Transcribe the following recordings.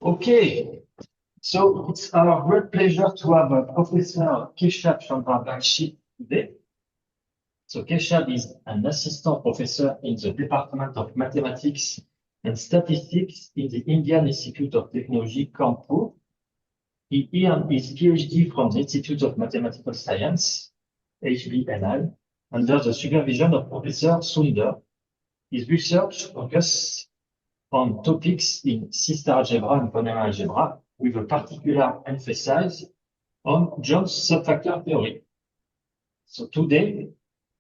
Okay, so it's our great pleasure to have Professor Keshab Chandra Bakshi today. So Keshab is an assistant professor in the Department of Mathematics and Statistics in the Indian Institute of Technology, Kanpur. He earned his Ph.D. from the Institute of Mathematical Science, HBNI, under the supervision of Professor Sunder. His research focuses on topics in C-star algebra and polynomial algebra, with a particular emphasis on John's subfactor theory. So today,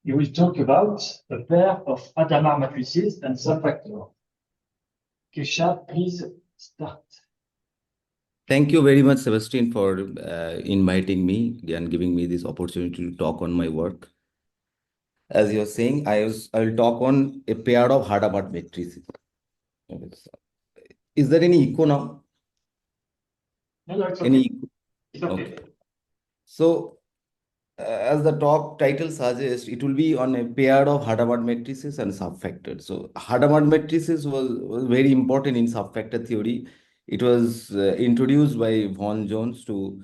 we will talk about a pair of Hadamard matrices and subfactors. Keshab, please start. Thank you very much, Sebastian, for inviting me and giving me this opportunity to talk on my work. As you're saying, I will talk on a pair of Hadamard matrices. Is there any echo now? No, it's okay. Any echo? It's okay. Okay. So, as the talk title suggests, it will be on a pair of Hadamard matrices and subfactors. So, Hadamard matrices was very important in subfactor theory. It was introduced by von Jones to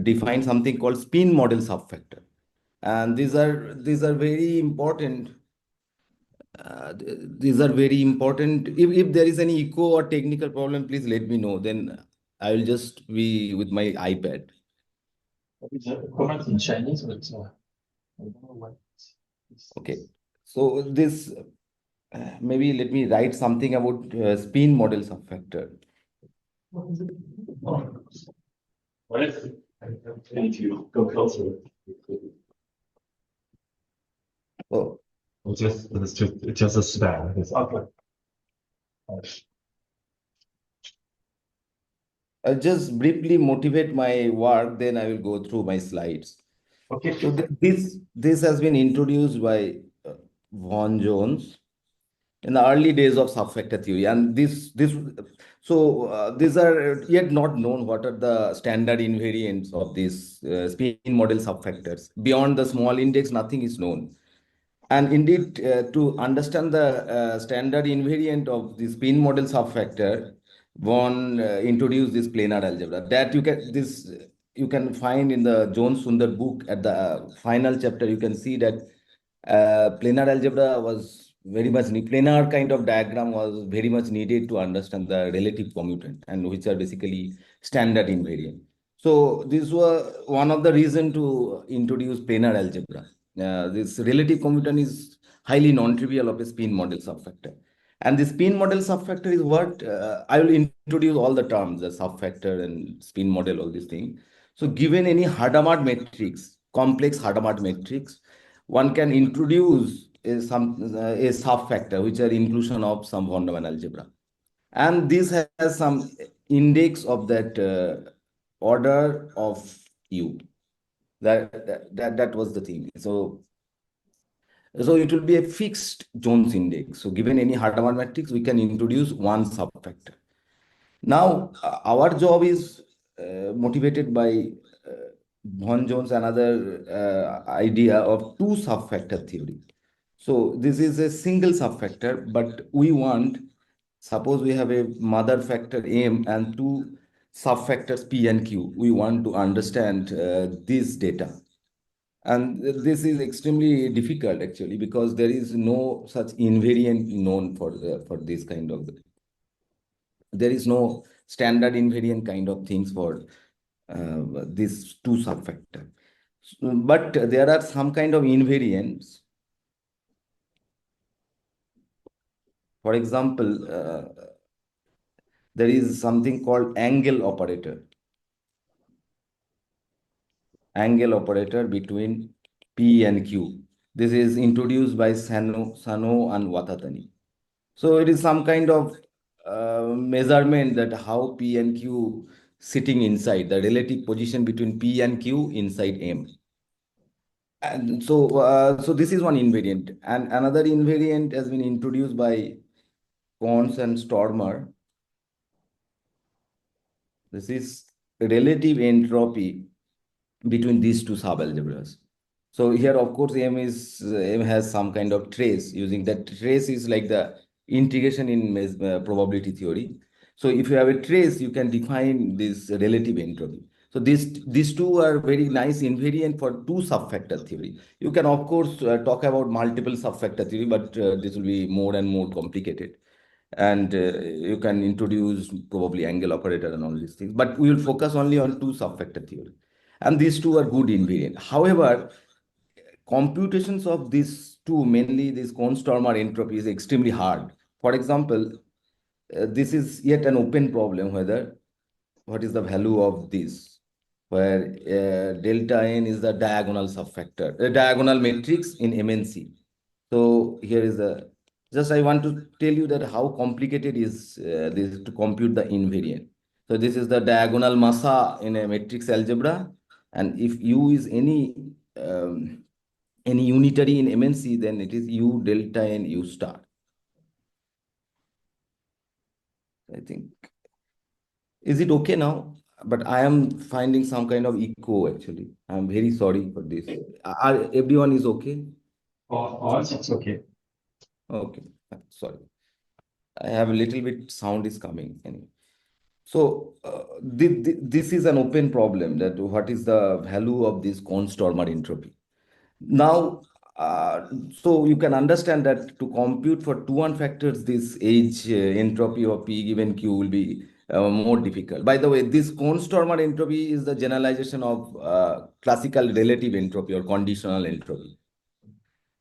define something called spin model subfactor. And these are very important. These are very important. If there is any echo or technical problem, please let me know. Then I will just be with my iPad. It's a comment in Chinese, but I don't know what. Okay. So this maybe let me write something about spin model subfactor. What if you go closer? Oh, It's just a span. Okay. I'll just briefly motivate my work, then I will go through my slides. Okay. So this has been introduced by von Jones in the early days of subfactor theory, and these are yet not known what are the standard invariants of these spin model subfactors. Beyond the small index, nothing is known. And indeed, to understand the standard invariant of the spin model subfactor, von introduced this planar algebra that you can find in the Jones Sunder book. At the final chapter, you can see that planar algebra was very much planar kind of diagram was very much needed to understand the relative commutant, and which are basically standard invariant. So this was one of the reason to introduce planar algebra. This relative commutant is highly non-trivial of a spin model subfactor. And the spin model subfactor is what I will introduce all the terms, the subfactor and spin model, all these things. So given any Hadamard matrix, complex Hadamard matrix, one can introduce a subfactor, which are inclusion of some von Neumann algebra. And this has some index of that order of U. That was the thing. So it will be a fixed Jones index. So given any Hadamard matrix, we can introduce one subfactor. Now, our job is motivated by von Jones another idea of two subfactor theory. So this is a single subfactor, but we want, suppose we have a mother factor M and two subfactors P and Q. We want to understand this data. And this is extremely difficult actually, because there is no such invariant known for this kind of, there is no standard invariant kind of things for these two subfactor. But there are some kind of invariants. For example, there is something called angle operator. Angle operator between P and Q. This is introduced by Sano and Watatani. So it is some kind of measurement that how P and Q sitting inside, the relative position between P and Q inside M. And so this is one invariant. And another invariant has been introduced by Pons and Stormer. This is relative entropy between these two subalgebras. So here, of course, M has some kind of trace. Using that trace is like the integration in probability theory. So if you have a trace, you can define this relative entropy. So these two are very nice invariant for two subfactor theory. You can of course talk about multiple subfactor theory, but this will be more and more complicated. And you can introduce probably angle operator and all these things. But we will focus only on two subfactor theory. And these two are good invariant. However, computations of these two, mainly this Kohn-Stormer entropy, is extremely hard. For example, this is yet an open problem whether what is the value of this, where delta n is the diagonal subfactor, diagonal matrix in MNC. So here is the, just I want to tell you that how complicated is this to compute the invariant. So this is the diagonal massa in a matrix algebra, and if U is any unitary in MNC, then it is U delta n U star. I think, is it okay now? But I am finding some kind of echo actually. I'm very sorry for this. Everyone is okay? For us, it's okay. Okay, sorry. I have a little bit sound is coming anyway. So this is an open problem, that what is the value of this Kohn-Stormer entropy. Now, so you can understand that to compute for 2-1 factors, this H entropy of P given Q will be more difficult. By the way, this Kohn-Stormer entropy is the generalization of classical relative entropy or conditional entropy.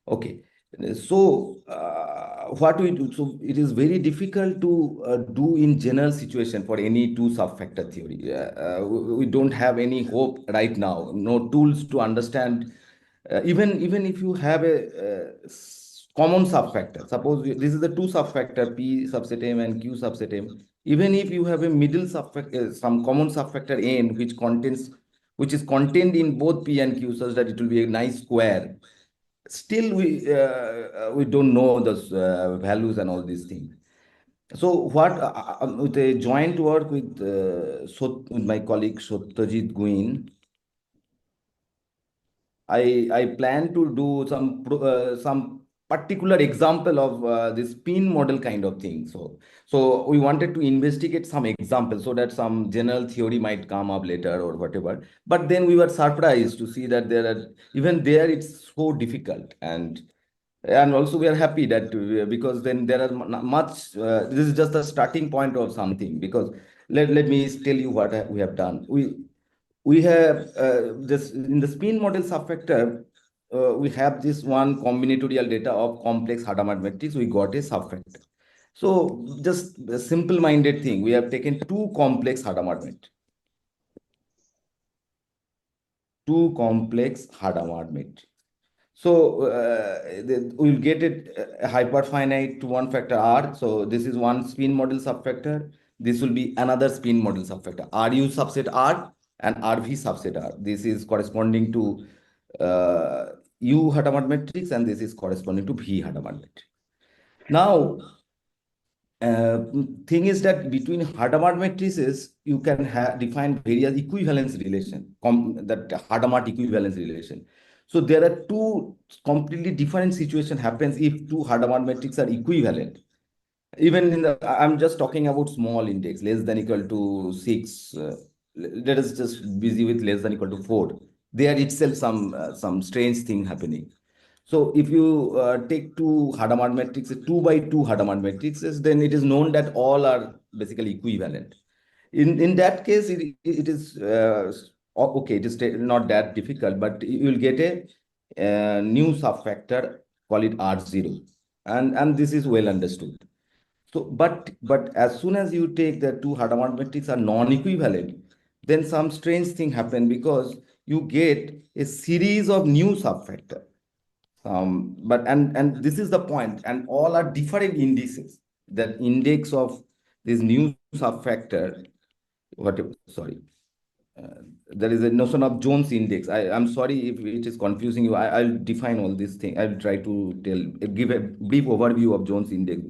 Okay, so what we do, so it is very difficult to do in general situation for any two subfactor theory. We don't have any hope right now, no tools to understand. Even if you have a common subfactor, suppose this is the two subfactor P subset M and Q subset M. Even if you have a middle subfactor, some common subfactor N, which is contained in both P and Q, such that it will be a nice square. Still, we don't know the values and all these things. So what with a joint work with my colleague Satyajit Guin, I plan to do some particular example of this spin model kind of thing. So we wanted to investigate some examples so that some general theory might come up later or whatever. But then we were surprised to see that even there it's so difficult, and also we are happy that because then there are much. This is just the starting point of something, because let me tell you what we have done. We have this in the spin model subfactor. We have this one combinatorial data of complex Hadamard matrix. We got a subfactor. So just a simple-minded thing. We have taken two complex Hadamard matrix. Two complex Hadamard matrix. So we'll get it a hyperfinite to 1 factor R. So this is one spin model subfactor. This will be another spin model subfactor, RU subset R and RV subset R. This is corresponding to U Hadamard matrix, and this is corresponding to V Hadamard matrix. Now, thing is that between Hadamard matrices, you can define various equivalence relation, that Hadamard equivalence relation. So there are two completely different situations happens if two Hadamard matrices are equivalent. Even in I'm just talking about small index, less than equal to 6. Let us just busy with less than equal to 4. There itself some strange thing happening. So if you take two Hadamard matrices, 2 by 2 Hadamard matrices, then it is known that all are basically equivalent. In that case, it is okay. It is not that difficult, but you will get a new subfactor, call it R0, and this is well understood. So, but as soon as you take the two Hadamard matrices are non-equivalent, then some strange thing happen, because you get a series of new subfactor. But this is the point, and all are different indices. That index of this new subfactor, there is a notion of Jones index. I'm sorry if it is confusing you. I'll define all these things. I'll try to give a brief overview of Jones index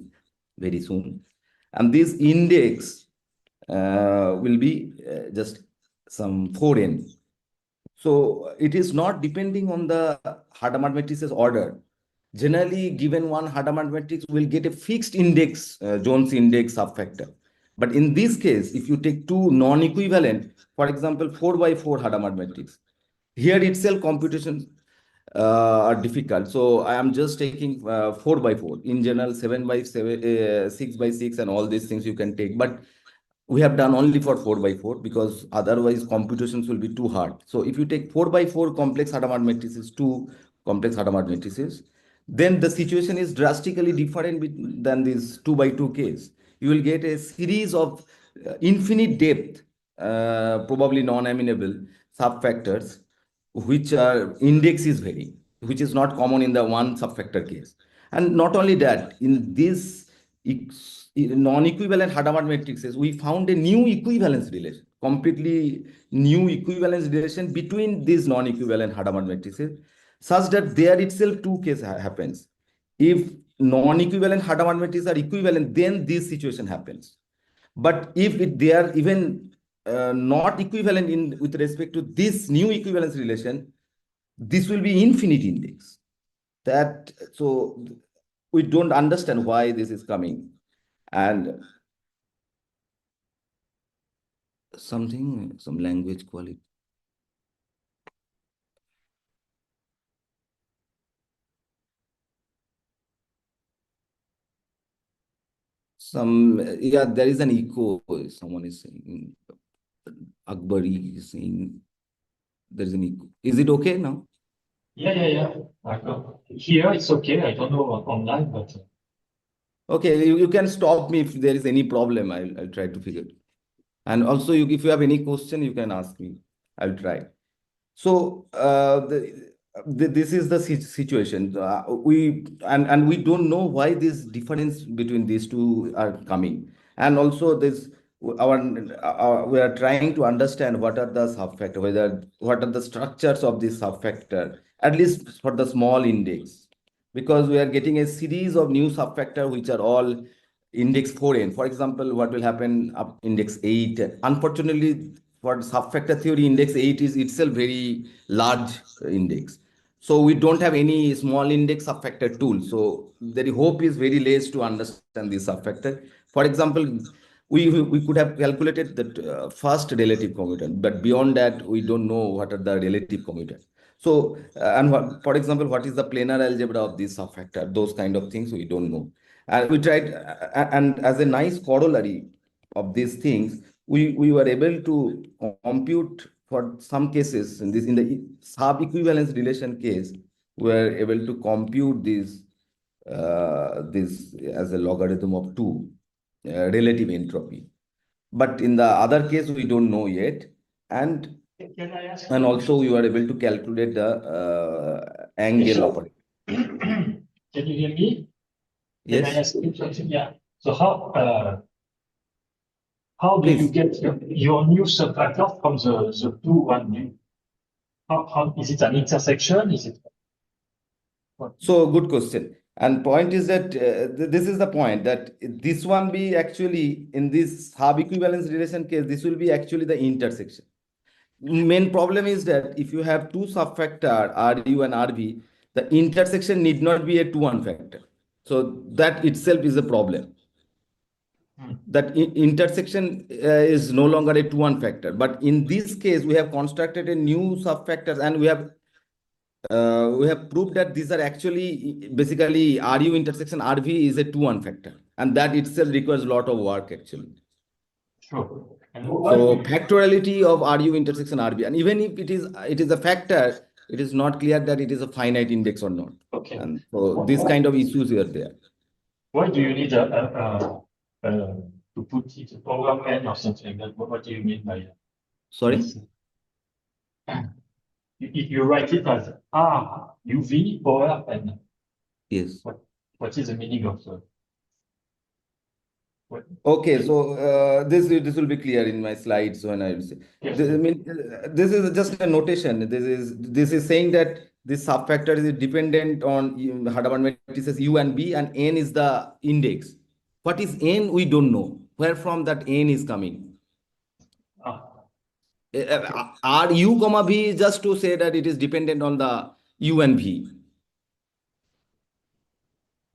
very soon. And this index will be just some 4n. So it is not depending on the Hadamard matrices order. Generally, given one Hadamard matrix, will get a fixed index, Jones index subfactor. But in this case, if you take two non-equivalent, for example, 4 by 4 Hadamard matrix, here itself computations are difficult. So I am just taking 4 by 4. In general, 7 by 7, 6 by 6, and all these things you can take. But we have done only for 4 by 4 because otherwise computations will be too hard. So if you take 4 by 4 complex Hadamard matrices, two complex Hadamard matrices, then the situation is drastically different than this 2 by 2 case. You will get a series of infinite depth, probably non-amenable subfactors, which are index is varying, which is not common in the one subfactor case. And not only that, in this non-equivalent Hadamard matrices, we found a new equivalence relation, completely new equivalence relation between these non-equivalent Hadamard matrices, such that there itself two cases happens. If non-equivalent Hadamard matrices are equivalent, then this situation happens. But if they are even not equivalent in with respect to this new equivalence relation, this will be infinite index. That so we don't understand why this is coming. And some language quality. There is an echo. Someone is saying, Akbari is saying, there is an echo. Is it okay now? Yeah. Here it's okay. I don't know online, but Okay, you can stop me if there is any problem. I'll try to figure it. And also, if you have any question, you can ask me. I'll try. So this is the situation. We don't know why this difference between these two are coming. And also this we are trying to understand what are the subfactor, what are the structures of this subfactor, at least for the small index, because we are getting a series of new subfactor which are all index 4n. For example, what will happen up index 8? Unfortunately, for subfactor theory, index 8 is itself very large index. So we don't have any small index subfactor tool. So the hope is very less to understand this subfactor. For example, we could have calculated the first relative commutant, but beyond that, we don't know what are the relative commutant. So, for example, what is the planar algebra of this subfactor? Those kind of things we don't know. And we tried, and as a nice corollary of these things, we were able to compute for some cases in the sub-equivalence relation case, we were able to compute this as a logarithm of 2 relative entropy. But in the other case, we don't know yet. And can I ask? And also, we were able to calculate the angle operator. Can you hear me? Yes. Can I ask you something? Yeah. So how do you get your new subfactor from the two one new? How is it an intersection? Is it? So good question. And point is that this is the point that this one be actually in this sub equivalence relation case, this will be actually the intersection. Main problem is that if you have two subfactor RU and RV, the intersection need not be a 2-1 factor. So that itself is a problem. That intersection is no longer a 2-1 factor. But in this case, we have constructed a new subfactors, and we have proved that these are actually basically RU intersection RV is a 2-1 factor, and that itself requires a lot of work actually. Sure. So factoriality of RU intersection RV, and even if it is a factor, it is not clear that it is a finite index or not. Okay. And so this kind of issues are there. Why do you need to put it a power n or something? What do you mean by that? Sorry? You write it as R UV power n. Yes. What is the meaning of that? Okay, so this will be clear in my slides when I will say. Yes. This is just a notation. This is saying that this subfactor is dependent on Hadamard matrices U and B, and n is the index. What is n? We don't know. Where from that n is coming? R U comma V is just to say that it is dependent on the U and V.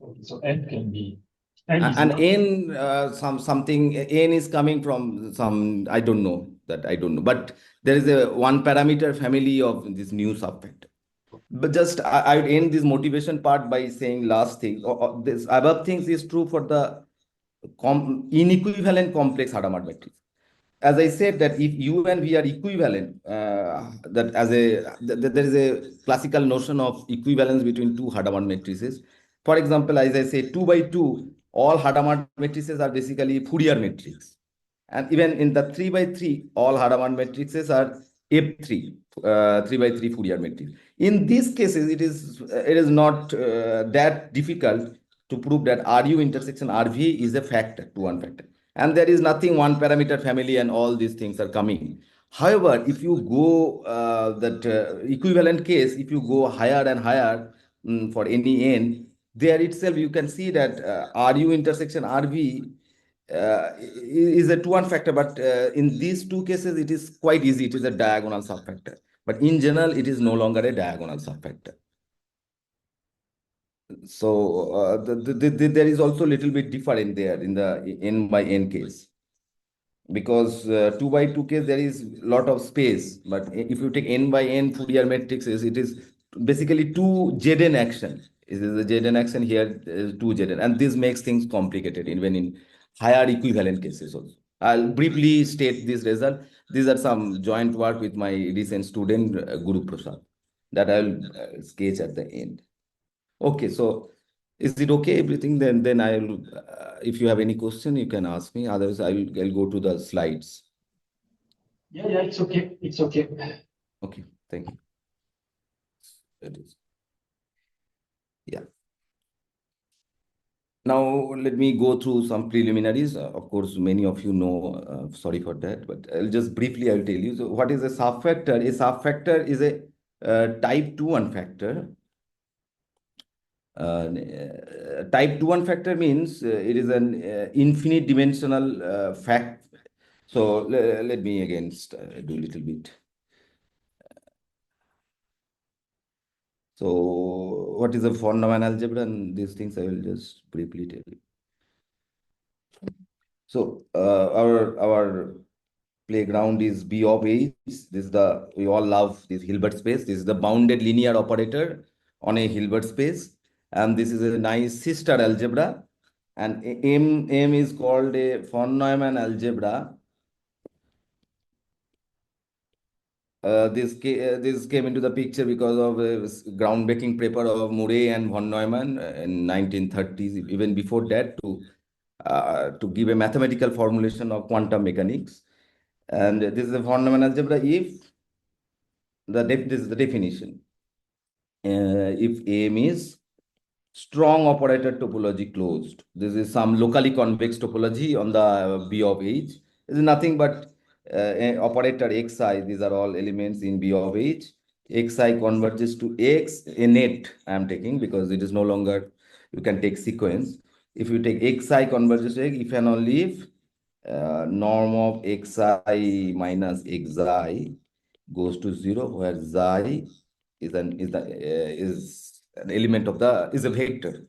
Okay, so n can be N is And not. n something n is coming from some, I don't know, but there is a one parameter family of this new subfactor. But just I would end this motivation part by saying last thing. This above things is true for the inequivalent complex Hadamard matrix. As I said, that if U and V are equivalent, that as a there is a classical notion of equivalence between two Hadamard matrices. For example, as I say, 2 by 2, all Hadamard matrices are basically Fourier matrix. And even in the 3 by 3, all Hadamard matrices are F3, 3 by 3 Fourier matrix. In these cases, it is not that difficult to prove that RU intersection RV is a factor, to one factor. And there is nothing one parameter family and all these things are coming. However, if you go that equivalent case, if you go higher and higher for any n, there itself you can see that RU intersection RV is a two-one factor, but in these two cases, it is quite easy. It is a diagonal subfactor. But in general, it is no longer a diagonal subfactor. So there is also a little bit different there in the n by n case. Because 2 by 2 case, there is a lot of space. But if you take n by n Fourier matrices, it is basically two Zn action. It is a Zn action here, two Zn. And this makes things complicated, even in higher equivalent cases also. I'll briefly state this result. These are some joint work with my recent student, Guruprasad, that I'll sketch at the end. Okay, so is it okay, everything? Then I'll, if you have any question, you can ask me. Otherwise, I'll go to the slides. Yeah, it's okay. It's okay. Okay, thank you. It is. Yeah. Now, let me go through some preliminaries. Of course, many of you know, sorry for that, but I'll just briefly, I'll tell you. So what is a subfactor? A subfactor is a type 2 factor. Type 2 factor means it is an infinite dimensional fact. So let me again do a little bit. So what is a von Neumann algebra, and these things I will just briefly tell you. So our playground is B of H. This is we all love this Hilbert space. This is the bounded linear operator on a Hilbert space. And this is a nice sister algebra. And M is called a von Neumann algebra. This came into the picture because of a groundbreaking paper of Murray and von Neumann in 1930s, even before that, to give a mathematical formulation of quantum mechanics. And this is a von Neumann algebra if this is the definition. If M is strong operator topology closed. This is some locally convex topology on the B of H. This is nothing but operator xi. These are all elements in B of H. Xi converges to X, a net I am taking because it is no longer, you can take sequence. If you take xi converges to X, if and only if norm of xi minus xi goes to 0, where xi is an element of is a vector,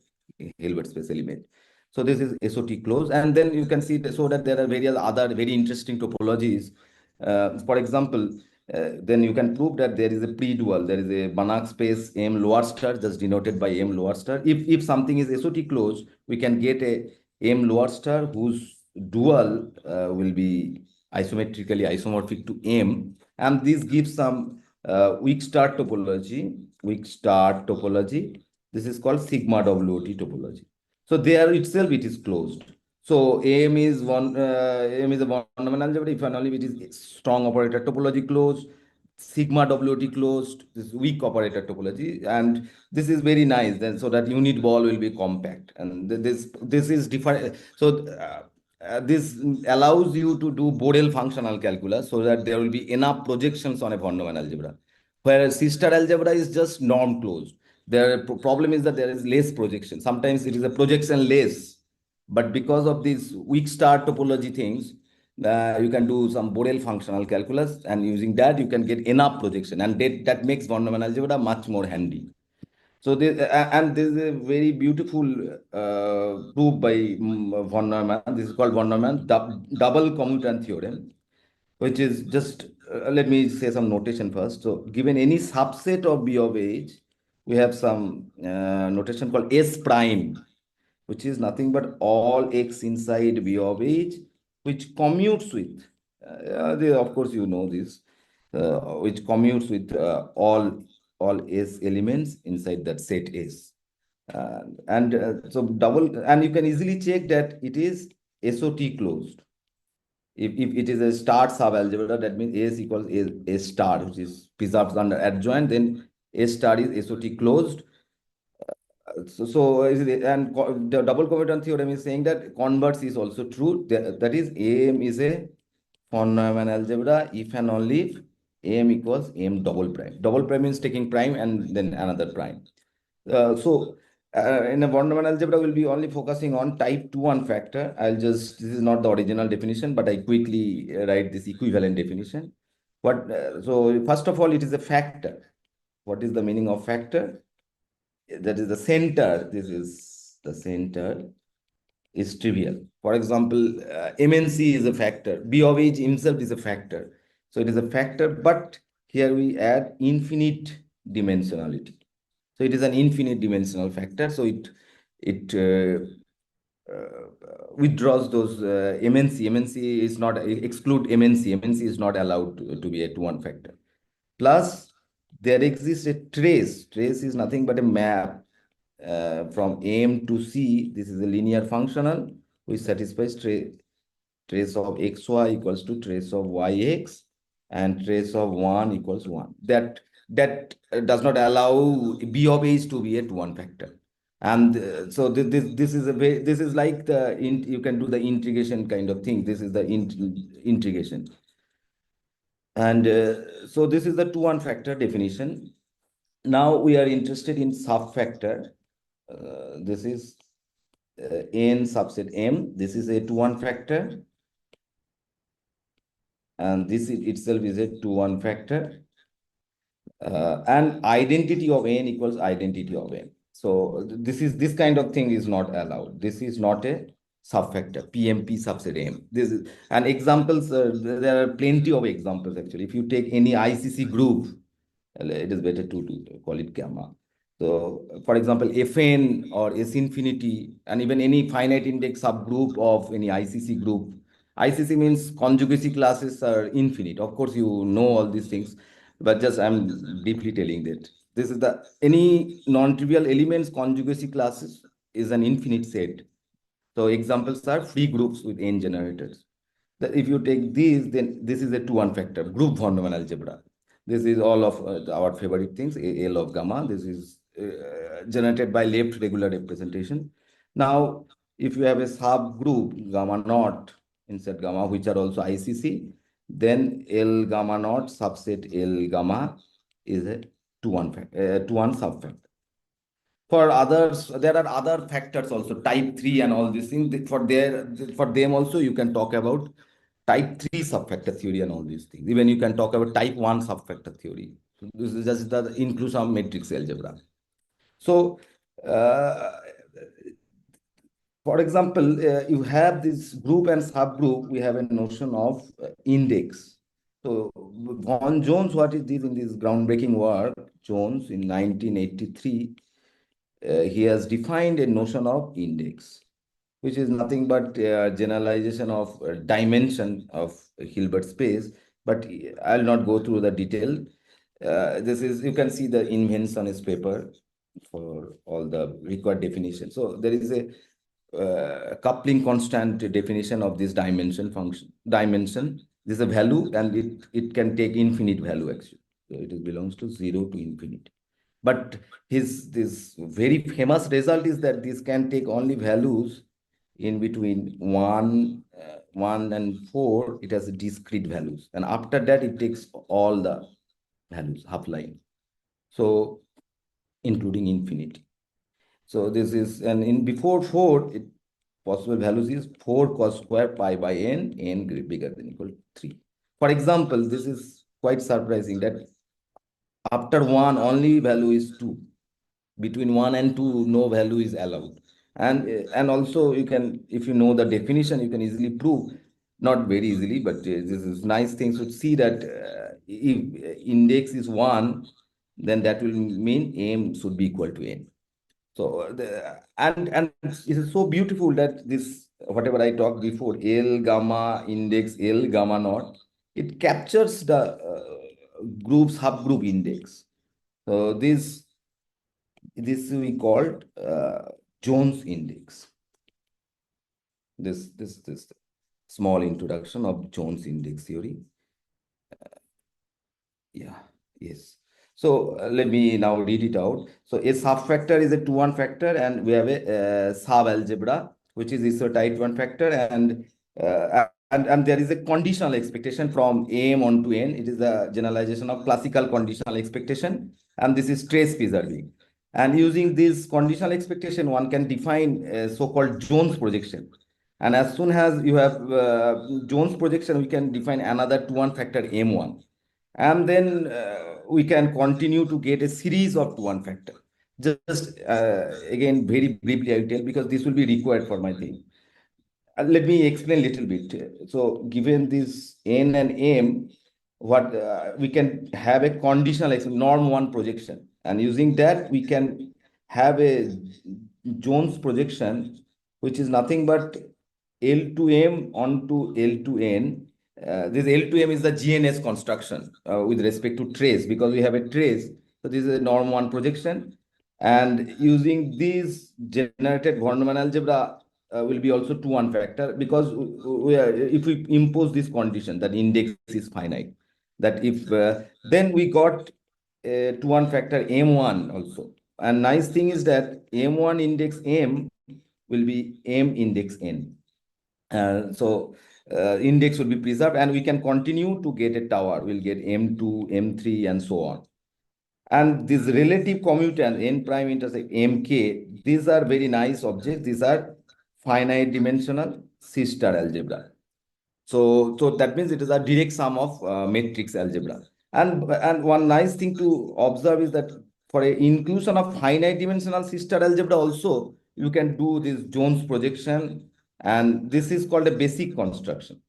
Hilbert space element. So this is SOT closed, and then you can see so that there are various other very interesting topologies. For example, then you can prove that there is a pre-dual. There is a Banach space M lower star, just denoted by M lower star. If something is SOT closed, we can get a M lower star whose dual will be isometrically isomorphic to M, and this gives some weak star topology. This is called sigma WOT topology. So there itself it is closed. So M is a von Neumann algebra if and only it is strong operator topology closed, sigma WOT closed, this weak operator topology, and this is very nice. Then so that unit ball will be compact, and this is different. So this allows you to do Borel functional calculus so that there will be enough projections on a von Neumann algebra. Whereas sister algebra is just norm closed. The problem is that there is less projection. Sometimes it is a projection less, but because of these weak star topology things, you can do some Borel functional calculus, and using that you can get enough projection, and that makes von Neumann algebra much more handy. So this and this is a very beautiful proof by von Neumann. This is called von Neumann double commutant theorem, which is just let me say some notation first. So given any subset of B of H, we have some notation called S prime, which is nothing but all X inside B of H, which commutes with, of course you know this, which commutes with all S elements inside that set S. So double, and you can easily check that it is SOT closed. If it is a star subalgebra, that means S equals A star, which is preserved under adjoint, then A star is SOT closed. The double commutant theorem is saying that converse is also true. That is, AM is a von Neumann algebra if and only if AM equals AM double prime. Double prime means taking prime and then another prime. In a von Neumann algebra, we'll be only focusing on type 2-1 factor. This is not the original definition, but I quickly write this equivalent definition. So first of all, it is a factor. What is the meaning of factor? That is the center. This is the center is trivial. For example, MNC is a factor. B of H himself is a factor. So it is a factor, but here we add infinite dimensionality. So it is an infinite dimensional factor. So it withdraws those MNC. MNC is not, exclude MNC. MNC is not allowed to be a 2-1 factor. Plus, there exists a trace. Trace is nothing but a map from M to C. This is a linear functional which satisfies trace of xy equals to trace of yx and trace of 1 equals 1. That does not allow B of H to be a 2-1 factor. And so this is like you can do the integration kind of thing. This is the integration. And so this is the 2-1 factor definition. Now we are interested in subfactor. This is n subset M. This is a 2-1 factor. And this itself is a 2-1 factor. And identity of n equals identity of m. So this kind of thing is not allowed. This is not a subfactor, PMP subset M. This is, and examples, there are plenty of examples actually. If you take any ICC group, it is better to call it gamma. So, for example, Fn or S infinity, and even any finite index subgroup of any ICC group. ICC means conjugacy classes are infinite. Of course, you know all these things, but just I'm deeply telling that this is any non-trivial elements conjugacy classes is an infinite set. So examples are free groups with n generators. If you take these, then this is a 2-1 factor, group von Neumann algebra. This is all of our favorite things, L of gamma. This is generated by left regular representation. Now, if you have a subgroup, gamma naught inside gamma, which are also ICC, then L gamma naught subset L gamma is a 2-1 subfactor. For others, there are other factors also, type 3 and all these things. For them also, you can talk about type 3 subfactor theory and all these things. Even you can talk about type 1 subfactor theory. So this is just the inclusion of matrix algebra. So, for example, you have this group and subgroup, we have a notion of index. So, von Jones, what is this in this groundbreaking work, Jones in 1983, he has defined a notion of index, which is nothing but generalization of dimension of Hilbert space, but I'll not go through the detail. This is, you can see the invention is paper for all the required definition. So there is a coupling constant definition of this dimension function. Dimension, this is a value, and it can take infinite value actually. So it belongs to 0 to infinity. But this very famous result is that this can take only values in between 1 and 4. It has discrete values, and after that it takes all the values half line, so including infinity. So this is, and in before 4, possible values is 4 cos square pi by n bigger than equal to 3. For example, this is quite surprising that after 1 only value is 2. between 1 and 2, no value is allowed. And also you can, if you know the definition, you can easily prove, not very easily, but this is nice things to see that if index is 1, then that will mean m should be equal to n. So and it is so beautiful that this, whatever I talked before, L gamma index, L gamma naught, it captures the group subgroup index. So this we called Jones index. This small introduction of Jones index theory. Yeah, yes. So let me now read it out. So a subfactor is a 2-1 factor, and we have a sub-algebra, which is also type 1 factor, and there is a conditional expectation from M on to N. It is a generalization of classical conditional expectation, and this is trace preserving. And using this conditional expectation, one can define a so-called Jones projection. And as soon as you have Jones projection, we can define another 2-1 factor M1. And then we can continue to get a series of 2-1 factor. Just again, very briefly, I will tell, because this will be required for my thing. Let me explain a little bit. So given this N and M, what we can have a conditional norm 1 projection. And using that, we can have a Jones projection, which is nothing but L to M onto L to N. This L to M is the GNS construction with respect to trace, because we have a trace. So this is a norm 1 projection. And using this generated von Neumann algebra will be also 2-1 factor, because if we impose this condition that index is finite, that if then we got a 2-1 factor M1 also. And nice thing is that M1 index M will be M index N. So index will be preserved, and we can continue to get a tower. We'll get M2, M3, and so on. And this relative commutance, n prime intersect mk, these are very nice objects. These are finite dimensional C-star algebra. So that means it is a direct sum of matrix algebra. And one nice thing to observe is that for a inclusion of finite dimensional C-star algebra also, you can do this Jones projection, and this is called a basic construction.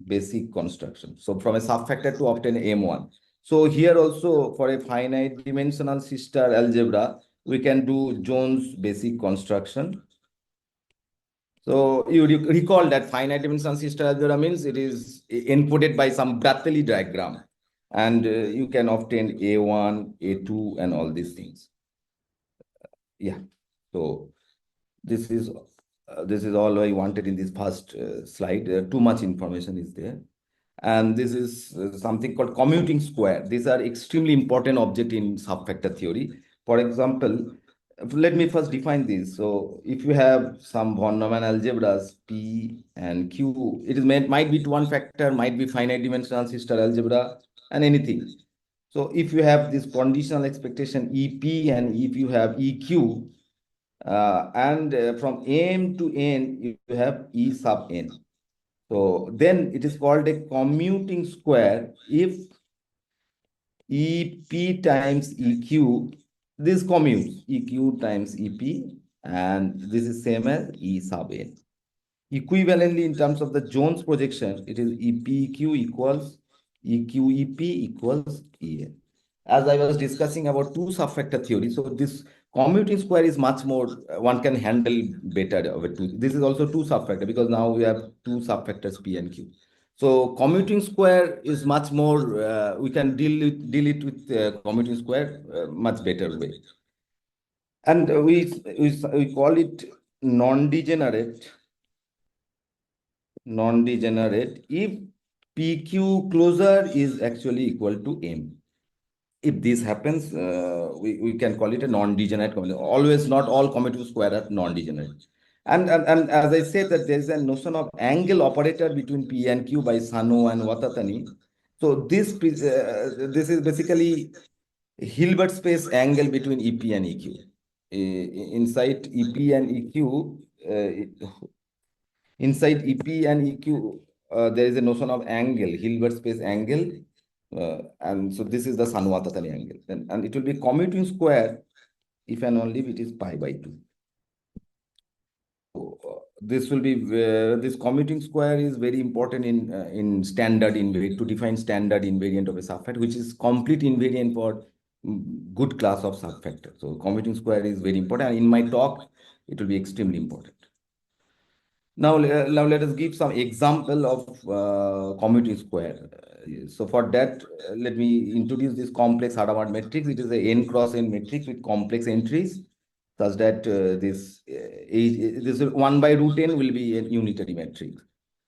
Basic construction. So from a subfactor to obtain M1. So here also for a finite dimensional C-star algebra, we can do Jones basic construction. So you recall that finite dimensional C-star algebra means it is encoded by some Bratteli diagram, and you can obtain A1, A2, and all these things. Yeah. So this is all I wanted in this first slide. Too much information is there. And this is something called commuting square. These are extremely important object in subfactor theory. For example, let me first define this. So if you have some von Neumann algebras P and Q, it is might be 2-1 factor, might be finite dimensional C-star algebra, and anything. So if you have this conditional expectation EP, and if you have EQ, and from M to N, you have E sub N. So then it is called a commuting square if EP times EQ, this commutes EQ times EP, and this is same as E sub N. Equivalently, in terms of the Jones projection, it is EPEQ equals EQEP equals EN. As I was discussing about 2 subfactor theory, so this commuting square is much more, one can handle better over 2. This is also 2 subfactor, because now we have 2 subfactors P and Q. So commuting square is much more, we can deal it with commuting square much better way. And we call it non-degenerate if PQ closure is actually equal to M. If this happens, we can call it a non-degenerate commuting. Always, not all commuting square are non-degenerate. And as I said, that there is a notion of angle operator between P and Q by Sano and Watatani. So this is basically Hilbert space angle between EP and EQ. Inside EP and EQ, inside EP and EQ, there is a notion of angle, Hilbert space angle. And so this is the Sano-Watatani angle. And it will be commuting square if and only if it is pi by 2. This will be this commuting square is very important in standard invariant to define standard invariant of a subfactor, which is complete invariant for good class of subfactor. So commuting square is very important. And in my talk, it will be extremely important. Now let us give some example of commuting square. So for that, let me introduce this complex Hadamard matrix. It is a n cross n matrix with complex entries, such that this 1 by root n will be a unitary matrix.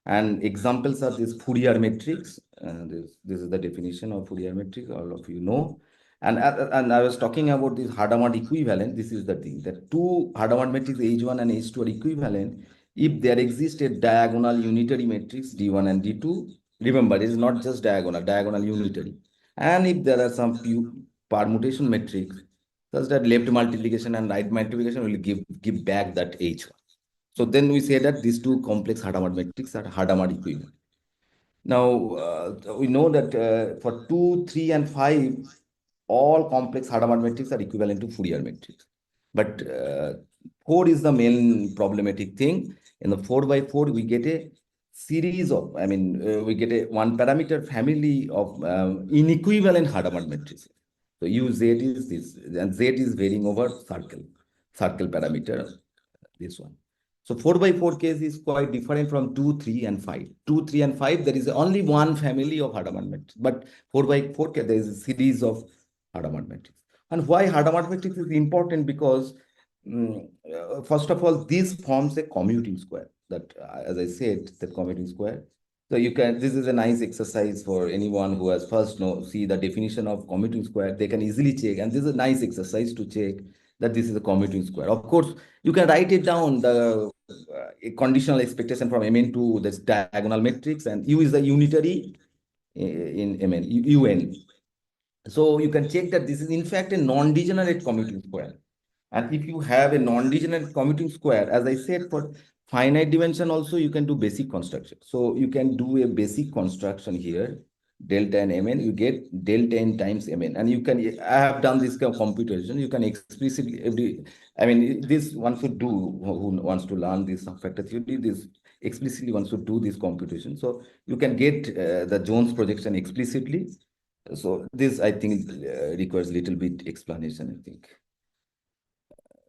And examples are this Fourier matrix. This is the definition of Fourier matrix, all of you know. And I was talking about this Hadamard equivalent. This is the thing, that two Hadamard matrix H1 and H2 are equivalent if there exists a diagonal unitary matrix D1 and D2. Remember, it is not just diagonal unitary. And if there are some permutation matrix, such that left multiplication and right multiplication will give back that H1. So then we say that these two complex Hadamard matrices are Hadamard equivalent. Now, we know that for 2, 3, and 5, all complex Hadamard matrices are equivalent to Fourier matrix. But 4 is the main problematic thing. In the 4 by 4, we get a series of, we get a one parameter family of inequivalent Hadamard matrices. So U Z is this, and Z is varying over circle parameter, this one. So 4 by 4 case is quite different from 2, 3, and 5. 2, 3, and 5, there is only one family of Hadamard matrix. But 4 by 4 case, there is a series of Hadamard matrix. And why Hadamard matrix is important? Because first of all, this forms a commuting square. That, as I said, the commuting square. So you can, this is a nice exercise for anyone who has first see the definition of commuting square. They can easily check, and this is a nice exercise to check that this is a commuting square. Of course, you can write it down, the conditional expectation from Mn to this diagonal matrix, and U is the unitary in Mn, Un. So you can check that this is in fact a non-degenerate commuting square. And if you have a non-degenerate commuting square, as I said, for finite dimension also, you can do basic construction. So you can do a basic construction here, delta n Mn, you get delta n times Mn. And you can, I have done this kind of computation, you can explicitly, this one should do, who wants to learn this subfactor theory, this explicitly one should do this computation. So you can get the Jones projection explicitly. So this, I think, requires a little bit explanation, I think.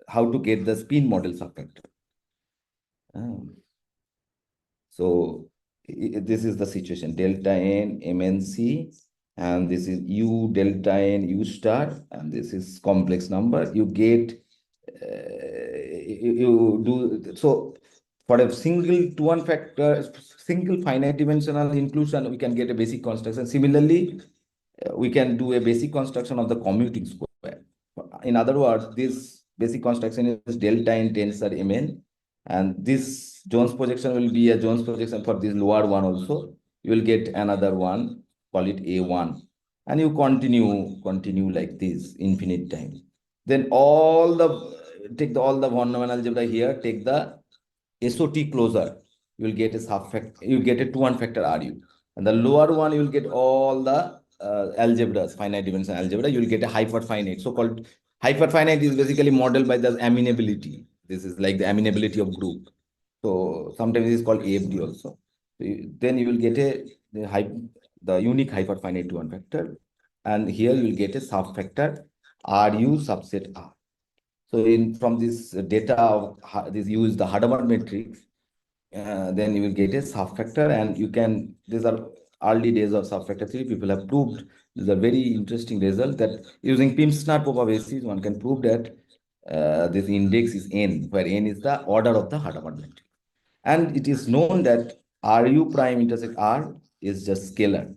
How to get the spin model subfactor. So this is the situation, delta n MNC, and this is U delta n U star, and this is complex number. You get, you do, so for a single 2-1 factor, single finite dimensional inclusion, we can get a basic construction. Similarly, we can do a basic construction of the commuting square. In other words, this basic construction is delta n tensor Mn, and this Jones projection will be a Jones projection for this lower one also. You will get another one, call it A1, and you continue like this infinite time. Then all the all the von Neumann algebra here, take the SOT closer, you will get a subfactor, you get a 2-1 factor RU, and the lower one you will get all the algebras, finite dimensional algebra, you will get a hyperfinite. So-called hyperfinite is basically modeled by the amenability. This is like the amenability of group. So sometimes it is called AFD also. So then you will get the unique hyperfinite 2-1 factor, and here you will get a subfactor RU subset R. So from this data of this, use the Hadamard matrix, then you will get a subfactor, and you can, these are early days of subfactor theory. People have proved, this is a very interesting result, that using BIMSA-Tsinghua basis, one can prove that this index is n, where n is the order of the Hadamard matrix. And it is known that RU prime intersect R is just scalar.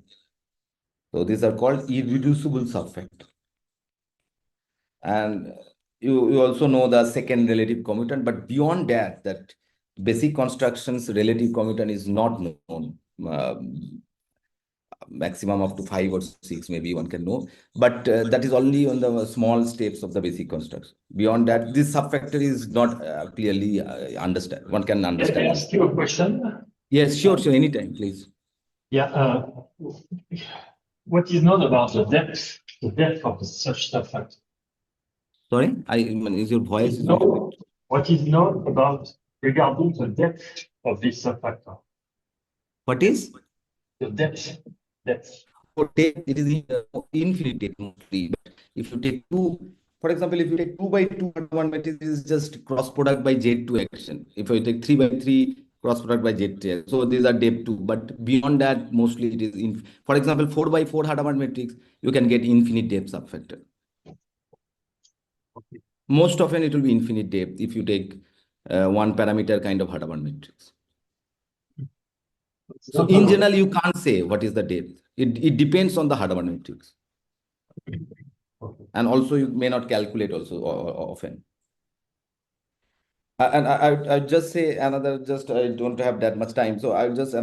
So these are called irreducible subfactor. And you also know the second relative commutant, but beyond that basic constructions relative commutant is not known. Maximum up to 5 or 6, maybe one can know, but that is only on the small steps of the basic construction. Beyond that, this subfactor is not clearly understand. One can understand. Can I ask you a question? Yes, sure, anytime, please. Yeah. What is known about the depth of such subfactor? Sorry, is your voice a little bit? What is known about regarding the depth of this subfactor? What is? The depth. Depth. For depth, it is infinite depth mostly. But if you take two, for example, if you take 2 by 2 Hadamard matrix, is just cross product by Z2 action. If you take 3 by 3 cross product by Z3, so these are depth 2. But beyond that, mostly it is in. For example, 4 by 4 Hadamard matrix, you can get infinite depth subfactor. Okay. Most often it will be infinite depth if you take one parameter kind of Hadamard matrix. So in general, you can't say what is the depth. It depends on the Hadamard matrix. Okay. And also you may not calculate also often. And I just say another, just I don't have that much time. So I'll just say,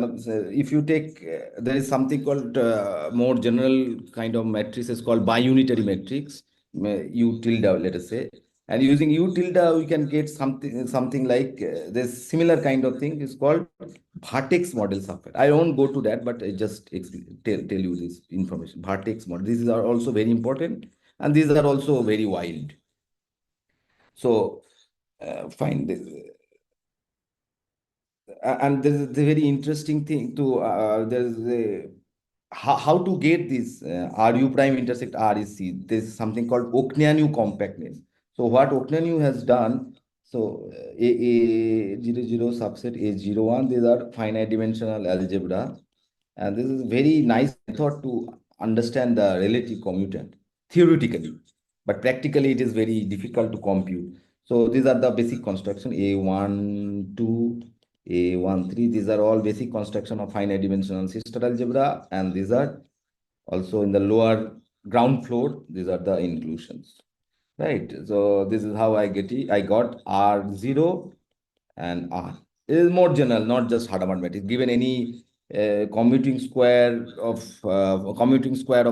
if you take, there is something called more general kind of matrices called biunitary matrix, U tilde, let us say. And using U tilde, we can get something like this similar kind of thing is called vertex model subfactor. I won't go to that, but I just tell you this information. Vertex model. These are also very important, and these are also very wild. So find this. And there is a very interesting thing to there's a how to get this RU prime intersect R is C. There's something called Oaknianu compactness. So what Oaknianu has done, so A00 subset A01, these are finite dimensional algebra. And this is very nice method to understand the relative commutant theoretically, but practically it is very difficult to compute. So these are the basic construction A1, 2, A1, 3. These are all basic construction of finite dimensional sister algebra, and these are also in the lower ground floor. These are the inclusions, right? So this is how I get it. I got R0 and R. It is more general, not just Hadamard matrix. Given any commuting square of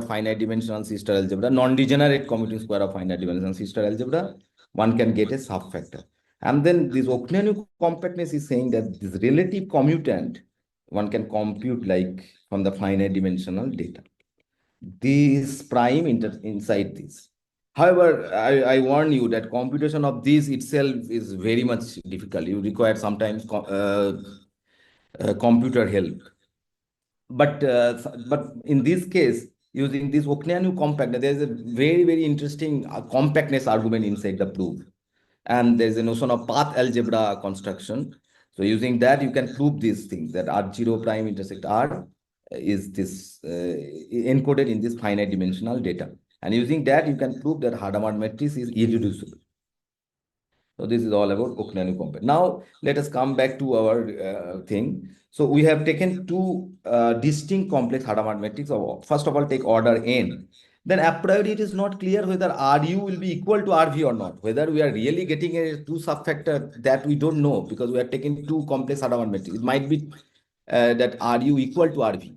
finite dimensional sister algebra, non-degenerate commuting square of finite dimensional sister algebra, one can get a subfactor. And then this Oaknianu compactness is saying that this relative commutant one can compute like from the finite dimensional data. This prime inside this. However, I warn you that computation of this itself is very much difficult. You require sometimes computer help. But in this case, using this Oaknianu compact, there is a very interesting compactness argument inside the proof. And there's a notion of path algebra construction. So using that, you can prove these things that R0 prime intersect R is this encoded in this finite dimensional data. And using that, you can prove that Hadamard matrix is irreducible. So this is all about Oaknianu compact. Now let us come back to our thing. So we have taken two distinct complex Hadamard matrix. First of all, take order n. Then a priori it is not clear whether RU will be equal to RV or not. Whether we are really getting a two subfactor, that we don't know, because we are taking two complex Hadamard matrix. It might be that RU equal to RV.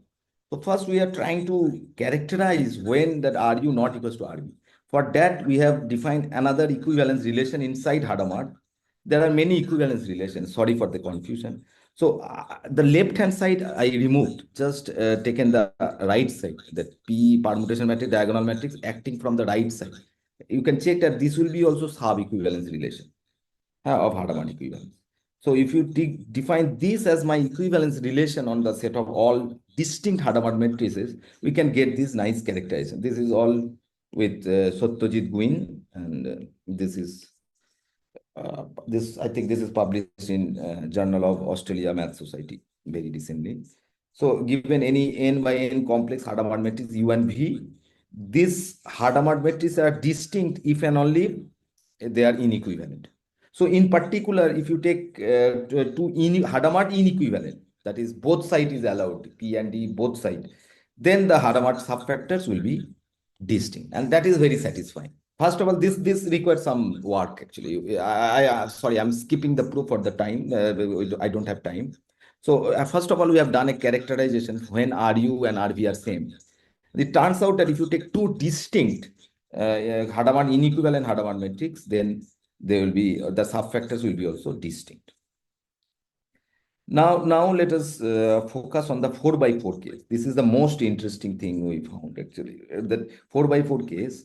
So first we are trying to characterize when that RU not equals to RV. For that, we have defined another equivalence relation inside Hadamard. There are many equivalence relations. Sorry for the confusion. So the left-hand side I removed, just taken the right side, that P permutation matrix, diagonal matrix acting from the right side. You can check that this will be also sub-equivalence relation of Hadamard equivalence. So if you define this as my equivalence relation on the set of all distinct Hadamard matrices, we can get this nice characterization. This is all with Satyajit Guin, and this is I think this is published in Journal of Australia Math Society very recently. So given any n by n complex Hadamard matrix U and V, these Hadamard matrices are distinct if and only they are inequivalent. So in particular, if you take two Hadamard inequivalent, that is both side is allowed, P and D both side, then the Hadamard subfactors will be distinct, and that is very satisfying. First of all, this requires some work actually. Sorry, I'm skipping the proof for the time. I don't have time. So first of all, we have done a characterization when RU and RV are same. It turns out that if you take two distinct Hadamard inequivalent Hadamard matrix, then they will be the subfactors will be also distinct. Now let us focus on the 4 by 4 case. This is the most interesting thing we found actually. That 4 by 4 case.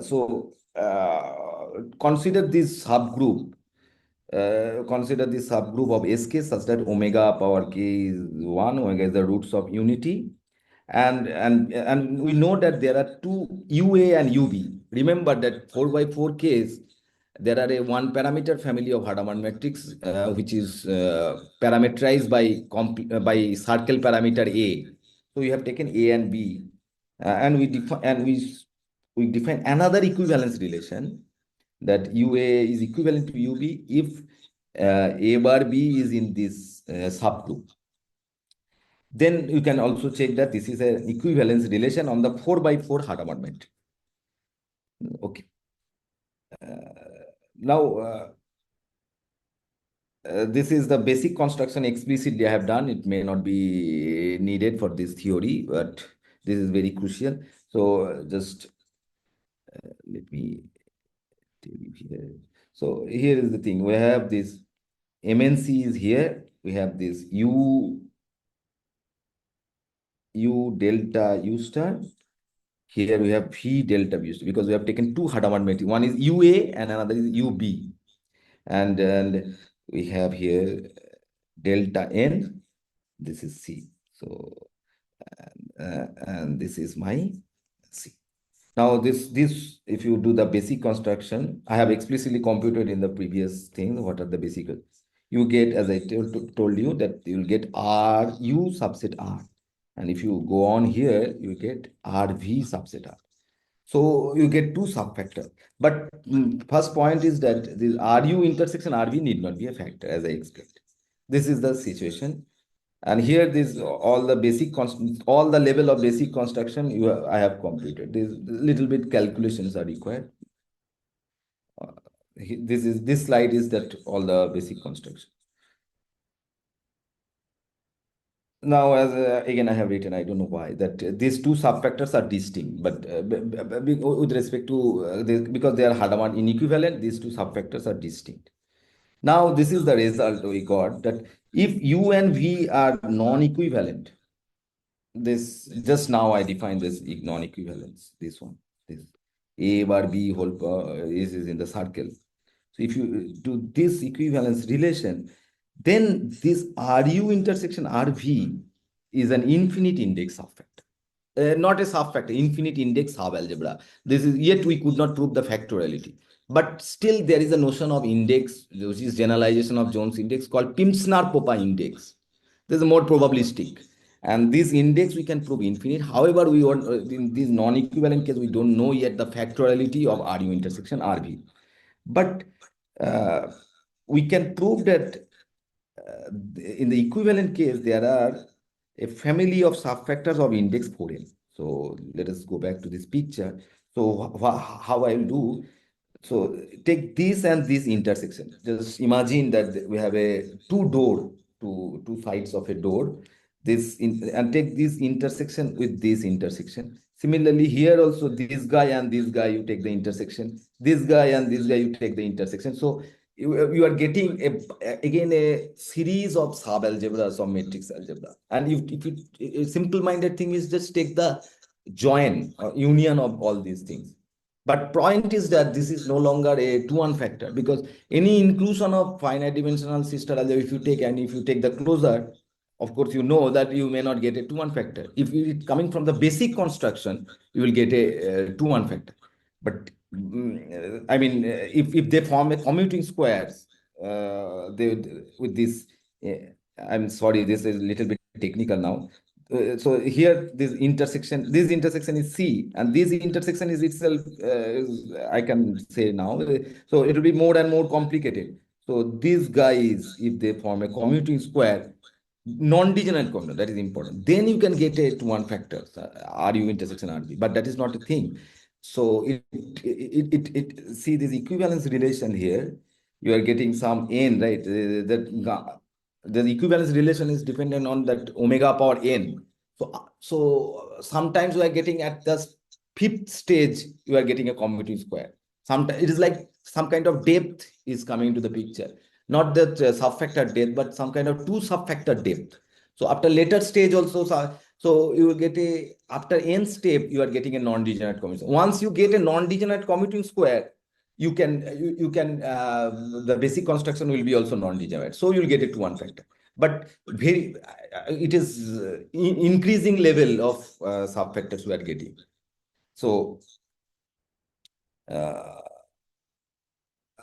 So consider this subgroup. Consider this subgroup of Sk such that omega power k is 1, omega is the roots of unity. And we know that there are two UA and UB. Remember that 4 by 4 case, there are a one parameter family of Hadamard matrix, which is parameterized by circle parameter A. So we have taken A and B, and we define another equivalence relation, that UA is equivalent to UB if A bar B is in this subgroup. Then you can also check that this is an equivalence relation on the 4 by 4 Hadamard matrix. Okay. Now, this is the basic construction explicitly I have done. It may not be needed for this theory, but this is very crucial. So just let me tell you here. So here is the thing. We have this MNC is here. We have this U delta U star. Here we have V delta V star, because we have taken two Hadamard matrix. One is UA and another is UB. And we have here delta N. This is C. So, and this is my C. Now this, if you do the basic construction, I have explicitly computed in the previous thing, what are the basic, you get, as I told you, that you will get RU subset R. And if you go on here, you get RV subset R. So you get two subfactors. But first point is that this RU intersection RV need not be a factor, as I explained. This is the situation. And here, this all the basic all the level of basic construction I have computed. This little bit calculations are required. This slide is that all the basic construction. Now, as again I have written, I don't know why, that these two subfactors are distinct, but with respect to because they are Hadamard inequivalent, these two subfactors are distinct. Now, this is the result we got, that if U and V are non-equivalent, this just now I define this non-equivalence, this one, this A bar B whole is in the circle. So if you do this equivalence relation, then this RU intersection RV is an infinite index subfactor. Not a subfactor, infinite index subalgebra. This is, yet we could not prove the factoriality. But still there is a notion of index, which is generalization of Jones index, called Pimsner-Popa index. This is more probabilistic. And this index we can prove infinite. However, we want in this non-equivalent case, we don't know yet the factoriality of RU intersection RV. But we can prove that in the equivalent case, there are a family of subfactors of index 4n. So let us go back to this picture. So how I will do, so take this and this intersection. Just imagine that we have a two sides of a door. And take this intersection with this intersection. Similarly, here also this guy and this guy, you take the intersection. This guy and this guy, you take the intersection. So you are getting again a series of subalgebras of matrix algebra. And if a simple-minded thing is just take the join or union of all these things. But point is that this is no longer a 2-1 factor, because any inclusion of finite dimensional sister algebra, if you take the closure, of course, you know that you may not get a 2-1 factor. If it coming from the basic construction, you will get a 2-1 factor. But I mean, if they form a commuting squares, with this, I'm sorry, this is a little bit technical now. So here, this intersection is C, and this intersection is itself, I can say now. So it will be more and more complicated. So these guys, if they form a commuting square, non-degenerate commuter, that is important. Then you can get a 2-1 factor, RU intersection RV, but that is not a thing. So see this equivalence relation here, you are getting some n, right? The equivalence relation is dependent on that omega power n. So sometimes we are getting at the 5th stage, you are getting a commuting square. Sometimes it is like some kind of depth is coming into the picture. Not that subfactor depth, but some kind of 2 subfactor depth. So after later stage also, So you will get after n step, you are getting a non-degenerate commuting. Once you get a non-degenerate commuting square, you can the basic construction will be also non-degenerate. So you'll get it to one factor. But it is increasing level of subfactors we are getting. So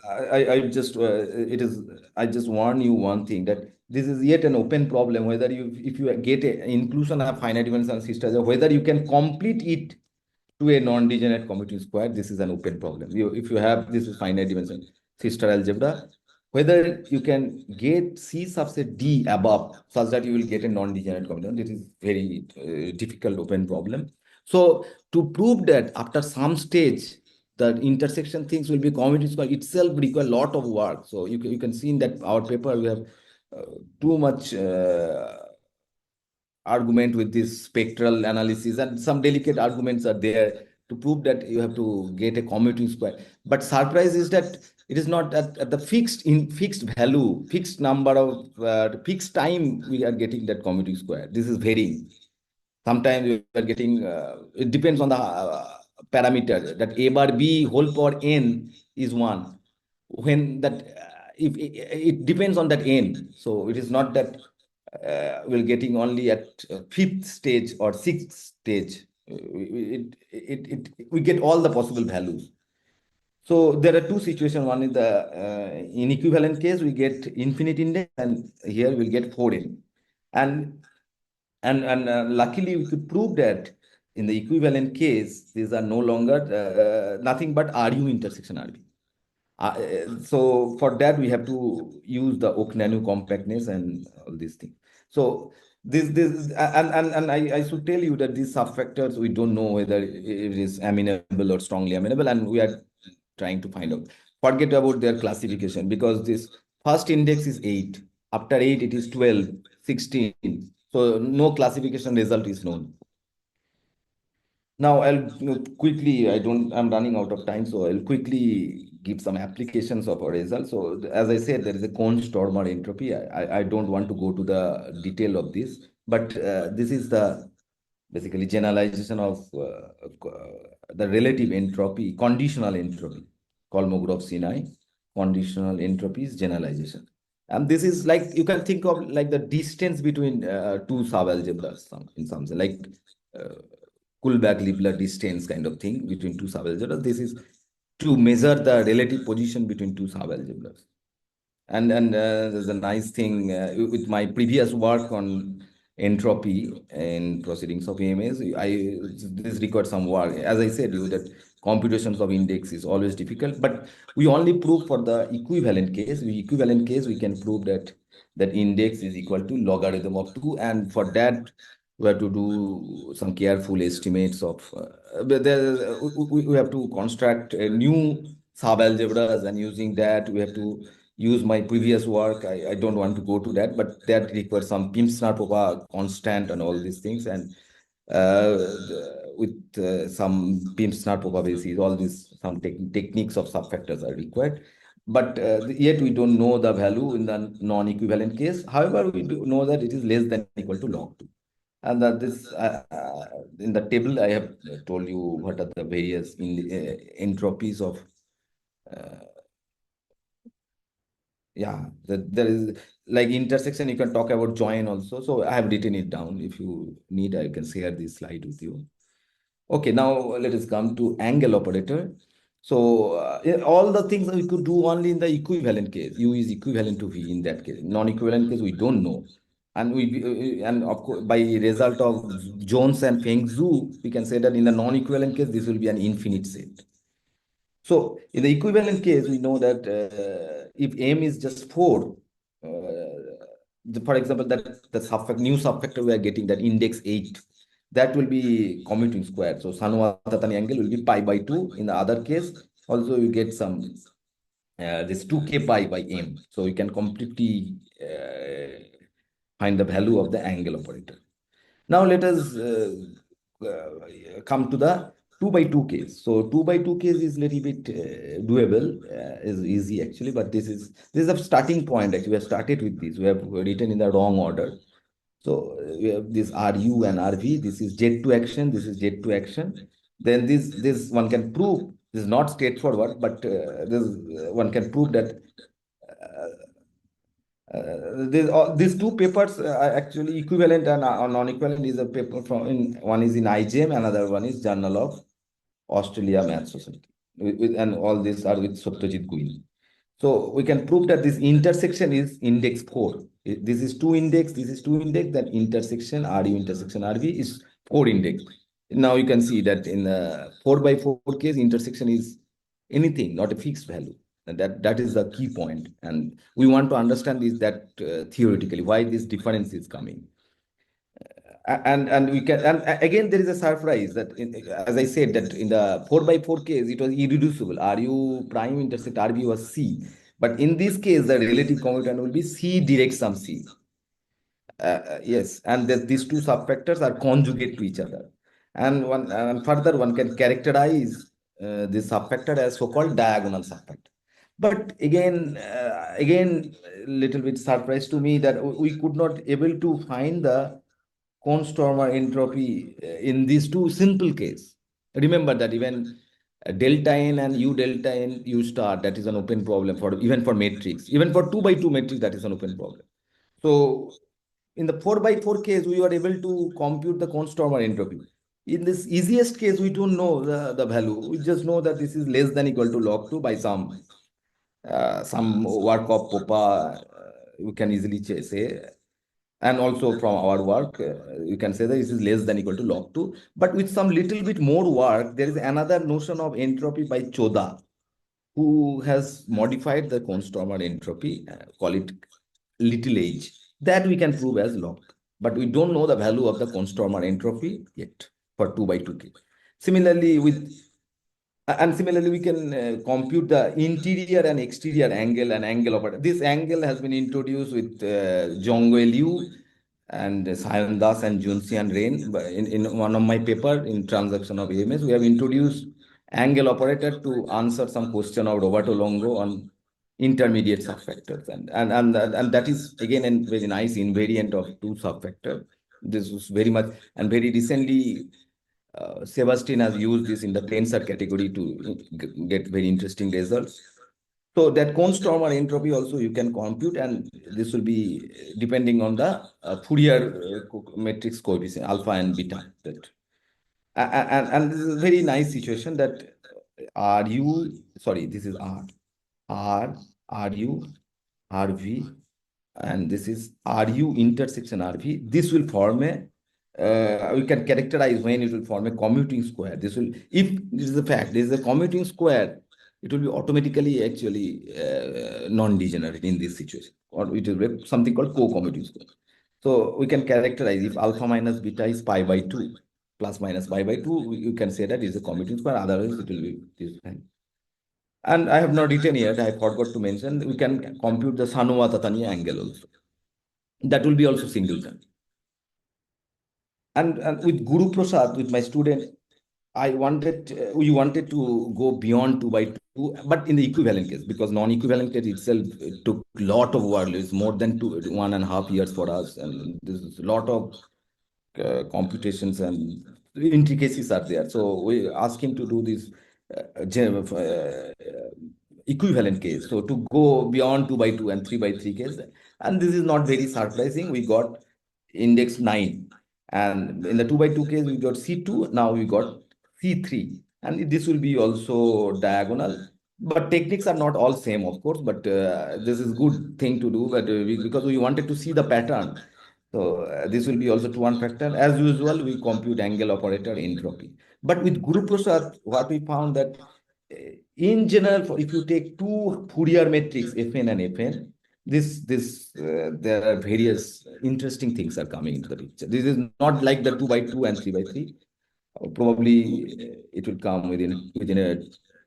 I just I just warn you one thing, that this is yet an open problem, whether if you get an inclusion of finite dimensional systems, whether you can complete it to a non-degenerate commuting square. This is an open problem. If you have this is finite dimensional sister algebra, whether you can get C subset D above such that you will get a non-degenerate commuting, it is very difficult open problem. So to prove that after some stage the intersection things will be commuting square itself require a lot of work. So you can see in that our paper we have too much argument with this spectral analysis, and some delicate arguments are there to prove that you have to get a commuting square. But surprise is that it is not at the fixed value, fixed number of fixed time we are getting that commuting square. This is varying. Sometimes we are getting it depends on the parameter, that a bar b whole power n is 1. When that if it depends on that n, so it is not that we're getting only at fifth stage or sixth stage. We get all the possible values. So there are two situations. One is the inequivalent case, we get infinite index, and here we'll get 4n. And luckily we could prove that in the equivalent case, these are no longer nothing but RU intersection RB. So for that we have to use the Oak-Nanu compactness and all these things. So this and I should tell you that these subfactors, we don't know whether it is amenable or strongly amenable, and we are trying to find out. Forget about their classification, because this first index is 8. After 8 it is 12, 16. So no classification result is known. Now I'll quickly, I'm running out of time, so I'll quickly give some applications of our results. So as I said, there is a Kohn-Stormer entropy. I don't want to go to the detail of this, but this is the basically generalization of the relative entropy, conditional entropy, Kolmogorov-Sinai, conditional entropy's generalization. And this is like, you can think of like the distance between two subalgebras in some sense, like Kullback-Leibler distance kind of thing between two subalgebras. This is to measure the relative position between two subalgebras. And there's a nice thing with my previous work on entropy and proceedings of AMS. This requires some work. As I said, that computations of index is always difficult, but we only prove for the equivalent case. We can prove that index is equal to logarithm of 2, and for that we have to do some careful estimates of. We have to construct a new subalgebras, and using that we have to use my previous work. I don't want to go to that, but that requires some BIMSA-Tsinghua constant and all these things, and with some BIMSA-Tsinghua basis, all these some techniques of subfactors are required. But yet we don't know the value in the non-equivalent case. However, we do know that it is less than or equal to log 2. And that this in the table I have told you what are the various entropies of there is like intersection. You can talk about join also. So I have written it down. If you need, I can share this slide with you. Okay, now let us come to angle operator. So all the things that we could do only in the equivalent case. U is equivalent to V in that case. Non-equivalent case, we don't know. And of course, by result of Jones and Feng Zhu, we can say that in the non-equivalent case, this will be an infinite set. So in the equivalent case, we know that if M is just 4, for example, that the new subfactor we are getting, that index 8, that will be commuting square. So Sanwa-Tatani angle will be pi by 2. In the other case, also you get some this 2k pi by M. So you can completely find the value of the angle operator. Now let us come to the 2 by 2 case. So 2 by 2 case is little bit doable, is easy actually, but this is a starting point. Actually, we have started with this. We have written in the wrong order. So we have this RU and RV. This is Z to action. This is Z to action. Then this one can prove, this is not straightforward, but this one can prove that these two papers are actually equivalent and non-equivalent. Is a paper from one is in IGM, another one is Journal of Australia Math Society, and all these are with Satyajit Guin. So we can prove that this intersection is index 4. This is 2 index, this is 2 index, that intersection RU intersection RV is 4 index. Now you can see that in the 4 by 4 case, intersection is anything, not a fixed value. And that is the key point. And we want to understand is that theoretically, why this difference is coming. And we can, and again there is a surprise that as I said, that in the 4 by 4 case it was irreducible. RU prime intersect RB was C, but in this case the relative commutant will be C direct sum C. Yes, and these two subfactors are conjugate to each other, and further one can characterize this subfactor as so-called diagonal subfactor. But again, little bit surprise to me that we could not able to find the Constormer entropy in these two simple case. Remember that even delta n and u delta n u star, that is an open problem for even for matrix, even for 2 by 2 matrix, that is an open problem. So in the 4 by 4 case, we were able to compute the Constormer entropy. In this easiest case, we don't know the value. We just know that this is less than equal to log 2 by some work of Popa, we can easily say. And also from our work, you can say that this is less than equal to log 2. But with some little bit more work, there is another notion of entropy by Choda, who has modified the Constormer entropy, call it little h. That we can prove as log. But we don't know the value of the Constormer entropy yet for 2 by 2 case. Similarly, we can compute the interior and exterior angle and angle operator. This angle has been introduced with Zhengwei Liu and Sayan Das and Junxian Rain. In one of my paper in Transaction of AMS, we have introduced angle operator to answer some question of Roberto Longo on intermediate subfactors. And that is again a very nice invariant of 2 subfactor. This was very much, and very recently, Sebastian has used this in the tensor category to get very interesting results. So that Constormer entropy also you can compute, and this will be depending on the Fourier matrix coefficient alpha and beta. That and this is a very nice situation that this is RU, RV, and this is RU intersection RV. This will form a we can characterize when it will form a commuting square. This will, if this is a fact, this is a commuting square, it will be automatically actually non-degenerate in this situation, or it will be something called co-commuting square. So we can characterize if alpha minus beta is pi by 2 plus minus pi by 2, you can say that is a commuting square, otherwise it will be this kind. And I have not written yet, I forgot to mention, we can compute the Sanoa-Tatania angle also. That will be also singleton. And with Guruprasad, with my student, we wanted to go beyond 2 by 2, but in the equivalent case, because non-equivalent case itself took a lot of work. It's more than 1.5 years for us, and this is a lot of computations and intricacies are there. So we asked him to do this equivalent case. So to go beyond 2 by 2 and 3 by 3 case, and this is not very surprising. We got index 9. And in the 2 by 2 case, we got C2, now we got C3. And this will be also diagonal. But techniques are not all same, of course, but this is good thing to do, but because we wanted to see the pattern. So this will be also to one factor. As usual, we compute angle operator entropy. But with Guruprasad, what we found that in general, if you take 2 Fourier matrix, Fn and Fn, there are various interesting things are coming into the picture. This is not like the 2 by 2 and 3 by 3. Probably it will come within a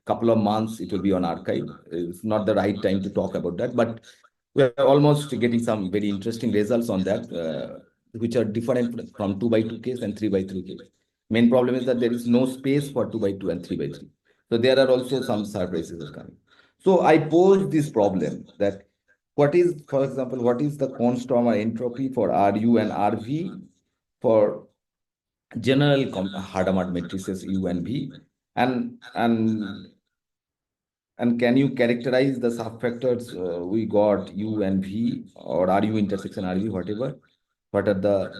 couple of months. It will be on archive. It's not the right time to talk about that, but we are almost getting some very interesting results on that, which are different from 2 by 2 case and 3 by 3 case. Main problem is that there is no space for 2 by 2 and 3 by 3. So there are also some surprises coming. So I posed this problem that what is, for example, what is the constant or entropy for RU and RV for general Hadamard matrices U and V, and can you characterize the subfactors we got U and V or RU intersection RV, whatever? What are the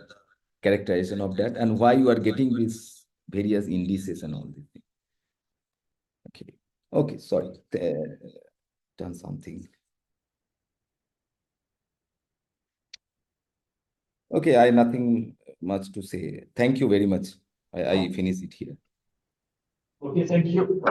characterization of that, and why you are getting these various indices and all these things? Okay, okay, sorry, done something. Okay, I nothing much to say. Thank you very much. I finish it here. Okay, thank you.